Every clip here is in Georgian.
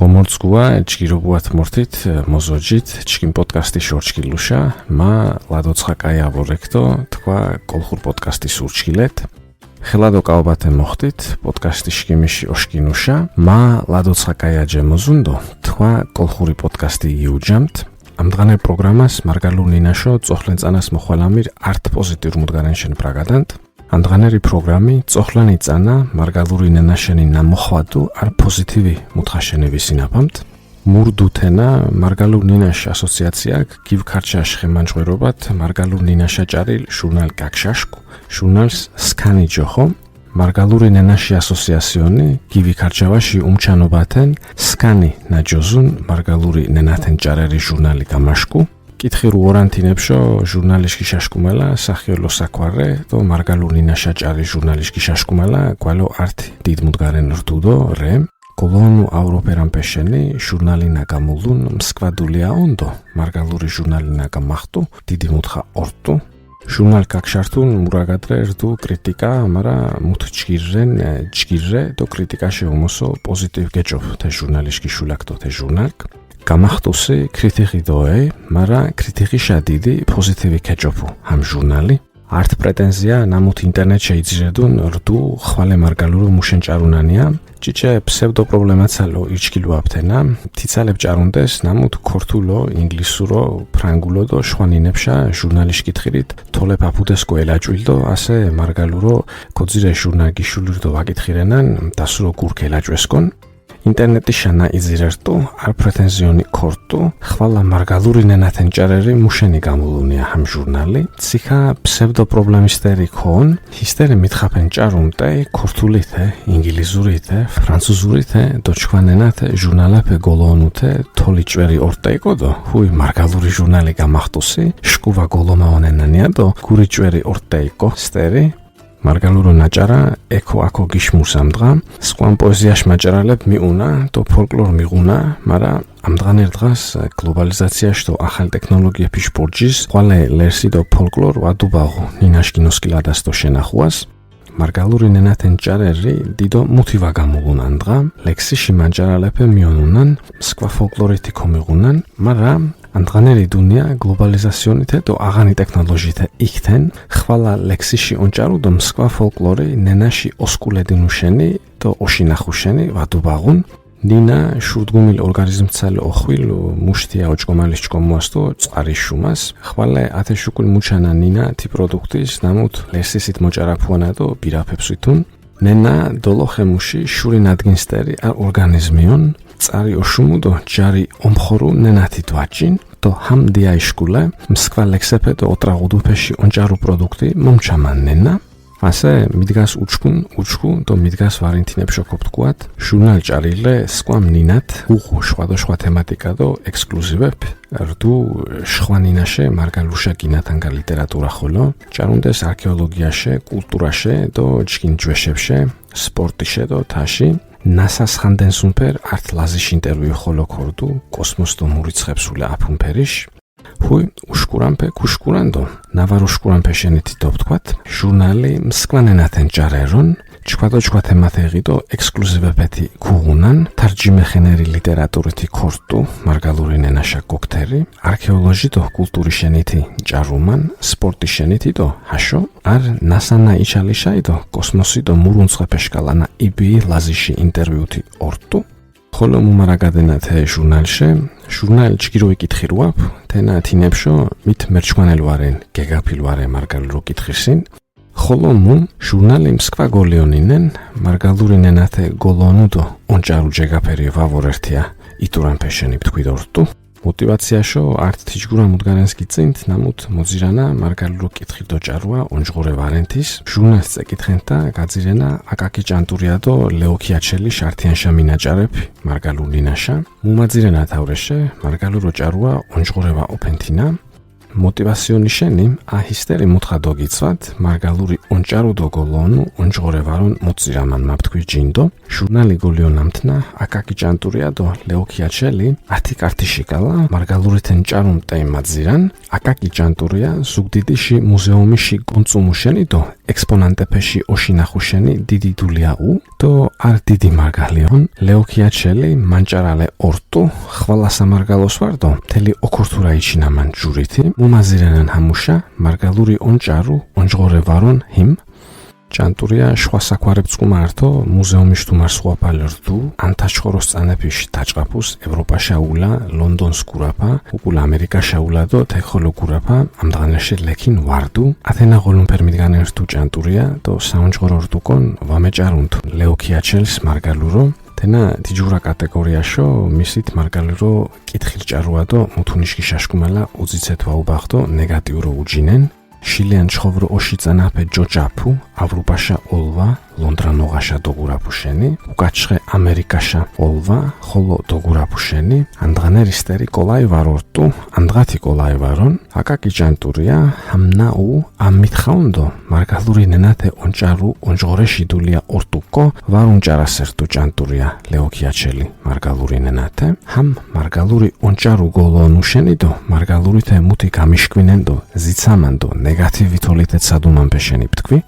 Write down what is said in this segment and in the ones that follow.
გომორცგუა ჭირობუათ მორთით მოზოჯით ჭკინ პოდკასტი შორჩკილუშა მა ლადოცხაკაი აბორექტო თქვა კოლხურ პოდკასტი სურჩკილეთ ხელადო კაობათე მოხდით პოდკასტი შკიმიში ოშკინუშა მა ლადოცხაკაი აჯემოზუნდო თქვა კოლხური პოდკასტი იუჯამთ ამდღანე პროგრამას მარგალურ ნინაშო წოხლენწანას მოხვალამիր არტ პოზიტიურ მუდგარენშენ ბრაგადანთ ამდღანერი პროგრამი წოხლანი წანა მარგალური ნენაშენი ნამოხვადუ არ პოზიტივი მუთხაშენები სინაფამთ მურდუთენა მარგალურ ნინაშ ასოციაციაკ გივქარჩაშ ხემანჯღერობათ მარგალურ ნინაშა ჭარილ ჟურნალ კაკშაშკუ ჟურნალს სკანი ჯოხო მარგალური ნენაში ასოციაციონი გივიქარჩავაში უმჩანობათენ სკანი ნაჯოზუნ მარგალური ნენათენ ჭარერი ჟურნალი გამაშკუ კითხირუ ორანთინებშო ჟურნალიშკი შაშკუმელა სახიოლო საქვარე და მარგალურ ნინაშა ჭარი ჟურნალიშკი შაშკუმელა კვალო არტი დიდ მუდგარენ რდუდო რე კოლონუ ავროპერან პეშენი ჟურნალი ნაგამულუნ მსკვადულია ოնդო მარგალური ჟურნალი ნაგამახტუ დიდი მუთხა ორტუ ჟურნალ კაკშართუნ მურაგადრე რდუ კრიტიკა მარა მუთ ჭგირრე და კრიტიკაში უმოსო პოზიტივ გეჭოფ თა ჟურნალიშკი შულაკტო თა ჟურნალკ გამახტუსი კრიტიკი დოე მარა კრიტიკი შადიდი პოზიტივი გეჭოფუ ამ ჟურნალი არტ პრეტენზია ნამუთ ინტერნეტ შეიძირედუნ რდუ ხვალე მარგალურო მუშენჭარუნანია ჭიჭე ფსევდო პრობლემაცალო ირჩკილუ აფთენა თიცალებ ჭარუნდეს ნამუთ ქორთულო ინგლისურო ფრანგულო და შვანინებშა ჟურნალიში კითხირით თოლე პაპუდეს კოელაჭვილდო ასე მარგალურო კოძირე ჟურნალგი შულირდო ვაკითხირენან დასურო გურკელაჭვესკონ ინტერნეტი შანა იზირერტო არ პრეტენზიონი ქორტო ხვალა მარგალური ნენათენ ჭარერი მუშენი გამულუნია ამ ჟურნალი ციხა ფსევდო პრობლემისტერი ქონ ჰისტერი მითხაფენ ჭარუნტე ქორთულიթե ინგლიზურიթե ფრანცუზურიթե დოჩქვანენათე ჟურნალაფე გოლონუთე თოლი ჭვერი ორტეიკოდო ჰუი მარგალური ჟურნალი გამახტუსი შკუვა გოლომაონენანია და გური ჭვერი ორტეიკო სტერი მარგალურო ნაჭარა ეკო აკო გიშმურს ამდღა სკვან პოეზიაშ მაჭარალებ მიუნა და ფოლკლორ მიღუნა მარა ამდღანერ დღას გლობალიზაციაშ და ახალ ტექნოლოგიების ბორჯის ყვალე ლერსი და ფოლკლორ ვადუბაღო ნინაშკინოსკილადას და შენახუას მარგალური ნენათენ ჭარერი დიდო მუთივა გამუღუნან დღა ლექსიში მაჭარალეფე მიონუნან სკვა ფოლკლორითი კომიღუნან მარა ამდღანერი დუნია გლობალიზაციონითე და აღანი ტექნოლოჟითა იქთენ ხვალა ლექსიში ონჭარუდო მსკვა ფოლკლორი ნენაში ოსკულედინუშენი და ოშინახუშენი ვადუბაღუნ ნინა შურდგუმილ ორგანიზმცალ ოხვილ მუშთია ოჭკომალის ჭკომუასტო წყარიშუმას ხვალე ათეშუკულ მუჩანა ნინა 티 პროდუქტის ნამუთ ლესისით მოჭარაფუანა და ბირაფებსვითუნ ნენა დოლოხემუში შური ნადგინსტერი არ ორგანიზმიონ წარი ოშუმუდო ჯარი ომხორუ ნენათი დვაჭინ და ჰამ დიაიშკულე მსკვა ლექსეფე და ოტრაღუდუფეში ონჭარუ პროდუქტი მომჩამან ნენა ასე მიდგას უჩქუ და მიდგას ვარინთინებშო ქოპტკუათ ჟურნალ ჭარილე სკვამ ნინათ უხუ შვადოშვა თემატიკა და ექსკლუზივებ რდუ შვანინაშე მარგალუშა კინათანგა ლიტერატურა ხოლო ჭარუნდეს არქეოლოგიაში კულტურაში და ჭკინ ჯვეშებში სპორტიში და თაში ნასას ხანდენსუნპერ არტ ლაზიში ინტერვიუ ხოლო ქორდუ კოსმოსტო მურიცხებსულე აფუნფერიში ჰუი უშკურამპე ქუშკურანდო ნავარუშკურამპე შენითი დობთქვათ ჟურნალი მსკვანენათენ ჭარერონ ჭკვადოჭკვა თემათეღიდო ექსკლუზივებეთი ქუღუნან თარჯიმეხენერი ლიტერატურითი ქორტუ მარგალური ნენაშა გოქთერი არქეოლოჟი და კულტური შენითი ჭარუმან სპორტი შენითი და ჰაშო არ ნასანა იჩალიშაი და კოსმოსი და მურუნცხეფეშკალანა იბი ლაზიში ინტერვიუთი ორტუ ხოლო მუმარაგადენათე ჟურნალში ჟურნალ ჭგიროი კითხირუაფ თენა თინებშო მით მერჩქვანელვარენ გეგაფილვარე მარგალურო კითხირსინ ხოლო მუ ჟურნალი მსკვა გოლეონინენ მარგალური ნენათე გოლონუდო ონჭარუ ჯეგაფერი ვავორერთია იტურან პეშენი ბთქვიდორტუ мотивациაშო არტ თიჯგურა მუდგარენს გიწინთ ნამუთ მოძირანა მარგალურო კითხირდო ჭარუა ონჯღორე ვარენთის ჟურნალს წეკითხენთა გაძირენა აკაკი ჭანტურია და ლეოქიაჩელი შართიანშა მინაჭარები მარგალურ ნინაშა მუმაძირენა თავრეშე მარგალურო ჭარუა ონჯღორევა ოფენთინა мотивაციონი შენი აჰისტერი მუთხა დოგიცვათ მარგალური ონჭარუდო გოლონუ ონჯღორევარონ მოძირამან მაფთქვი ჯინდო ჟურნალი გოლიონამთნა აკაკი ჭანტურია და ლეოქიაჩელი ათი კარტიშიკალა მარგალურითენ ჭარუმ ტეიმაძირან აკაკი ჭანტურია ზუგდიდიში მუზეუმიში გუნწუმუშენი და ექსპონანტეფეში ოშინახუშენი დიდი დულიაუ და არ დიდი მარგალიონ ლეოქიაჩელი მანჭარალე ორტუ ხვალა სამარგალოს ვარდო მთელი ოქორთურა იჩინამან ჯურითი უმაზირენან ჰამუშა მარგალური ონჭარუ ონჯღორე ვარონ ჰიმ ჭანტურია შუა საქვარებ წყუმართო მუზეუმის თუმარ სუაპალერდუ ანტაჩხოროს წანეფიშ დაჭყაფუს ევროპაშა ულა ლონდონს კურაფა უკულ ამერიკაშა ულა და თეხოლო კურაფა ამდღანეში ლექინ ვარდუ ათენა ღოლუმფერ მიდგანერთუ ჭანტურია და საუნჯღორორდუკონ ვამეჭარუნთუ ლეოქიაჩელს მარგალურო თენა დიჯურა კატეგორიაშო მისით მარგალურო კითხილჭარუა და მუთუნიშკი შაშკუმალა უძიცეთ ვაუბახდო ნეგატიურო უჯინენ შილიან ჩხოვრო ოშიწანაფე ჯოჯაფუ ავრუპაშა ოლვა ლონდრანოღაშა დოგურაფუშენი უკაჩხე ამერიკაშა ოლვა ხოლო დოგურაფუშენი ანდღანერისტერი კოლაივარორტუ ანდღათი კოლაივარონ აკაკი ჭანტურია ჰამნაუ ამითხაუნდო მარგალური ნენათე ონჭარუ ონჯღორეში დულია ორტუკო ვარუნჭარასერტუ ჭანტურია ლეოქიაჩელი მარგალური ნენათე ჰამ მარგალური ონჭარუ გოლონუშენიდო მარგალურითე მუთი გამიშკვინენდო ზიცამანდო ნეგატივითოლითე სადუმანფეშენი ბთქვი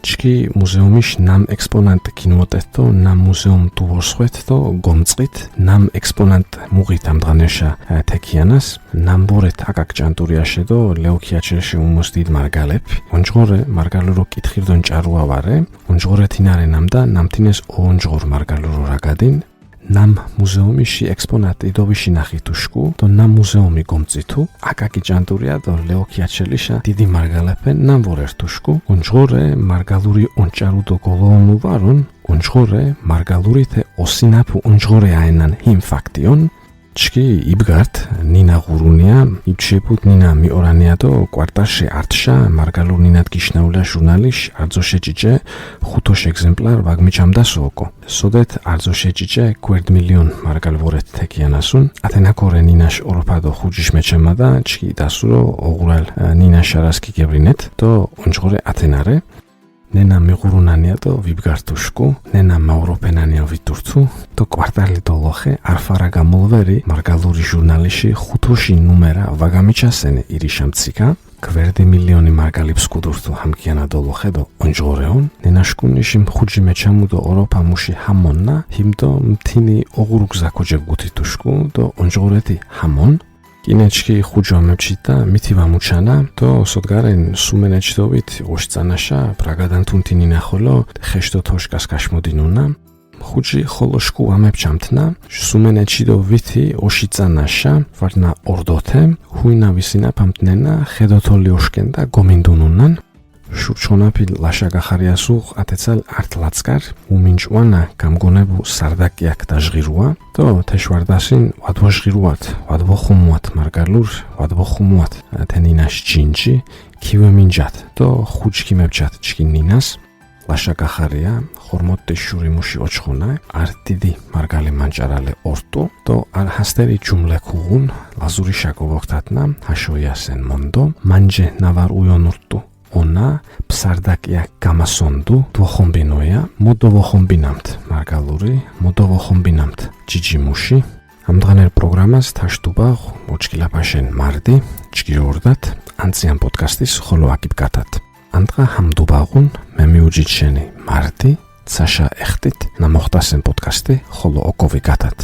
ჩკი მუზეუმის ნამ ექსპონანტ კინმოტეთო ნამ მუზეუმ დუვორსხვეთო გომწყით ნამ ექსპონანტ მუღით ამდღანეშა თეკიანას ნამბორეთ აკაკ ჭანტურიაშედო ლეოქიაჩელში უმოსდიდ მარგალებ ონჯღორე მარგალურო კითხირდონ ჭარუავარე ონჯღორე თინარე ნამდა ნამთინეს ონჯღორ მარგალურო რაგადინ ნამ მუზეუმიში ექსპონატი დოვიში ნახითუშკუ და ნამ მუზეუმი გომწითუ აკაკი ჭანტურია და ლეოქიაჩელიშა დიდი მარგალეფენ ნამ ვორერთუშკუ ონჯღორე მარგალური ონჭარუ და გოლოონუ ვარონ ონჯღორე მარგალურითე ოსინაფუ ონჯღორე აენან ჰიმ ფაქტიონ ჩკი იბგართ ნინა ღურუნია იბჩებუთ ნინა მიორანია და კვარტალში არტშა მარგალურ ნინად გიშნაულა ჟურნალიში არძოშეჭიჭე ხუთოშ ეგზემპლარ ვაგმიჩამდა სოოკო სოდეთ არძოშეჭიჭე კვერდ მილიონ მარგალვორეთ თეკიანასუნ ათენაკორე ნინაშ ოროფადო ხუჯიშ მეჩემადა ჩკი დასურო ოღურალ ნინა შარასკი გევრინეთ და ონჯღორე ათენარე ნენა მიღურუნანია და ვიბგართუშკუ ნენა მავროფენანია ვიტურცუ და კვარტალი დოლოხე არფარა გამოლვერი მარგალური ჟურნალიში ხუთოში ნუმერა ვაგამიჩასენე ირიშამციკა კვერდი მილიონი მარგალიფს კუდურთუ ჰამკიანა დოლოხე და ონჯღორეონ ნენაშკუნიში მხუჯი მეჩამუდო ოროფა მუში ჰამონნა ჰიმდო მთინი ოღურუგზაკოჯებ გუთიტუშკუ და ონჯღორეთი ჰამონ კინეჩკი ხუჯომებჩიტა მითი ვამუჩანა და სოდგარენ სუმენეჩდოვით ოშწანაშა ბრაგადან თუნთინინა ხოლო ხეშტო თოშკას კაშმოდინუნა ხუჯი ხოლოშკუ ამებჩამთნა სუმენეჩიდო ვითი ოშიწანაშა ვარნა ორდოთე ჰუინა ვისინა პამტნენა ხედოთოლი ოშკენდა გომინდუნუნან შურჩონაფი ლაშა გახარიასუ ათეცალ არტლაცკარ უმინჭვანა გამგონებუ სარდაკიაკ დაჟღირუა და თეშვარდასინ ვადვოჟღირუათ ვადვოხუმუათ მარგალურ ვადვოხუმუათ თენინაშ ჯინჯი ქივემინჯათ და ხუჯკიმებჯათ ჩკინინას ლაშა გახარია ხორმოტი შური მუში ოჩხონა არ დიდი მარგალი მანჭარალე ორტუ და არ ჰასტერი ჯუმლე ქუღუნ ლაზური შაკოვოქთატნა ჰაშოიასენ მონდო მანჯე ნავარ უიონურტუ ona psardakia gamasondu dvoxombinoya modovоxombinamt margaluri modovоxombinamt ჭიჭიმუში ამდღანერ პროგრამას თაშტუბა მოჭკილაფაშენ მარდი ჭკიორდათ ანციან პოდკასტის ხოლო აკიბკათათ ამდღა ჰამდუბაღუნ მე მიუჯიჩენი მარდი ცაშა ეხტით ნამოხტასენ პოდკასტი ხოლო ოკოვი გათათ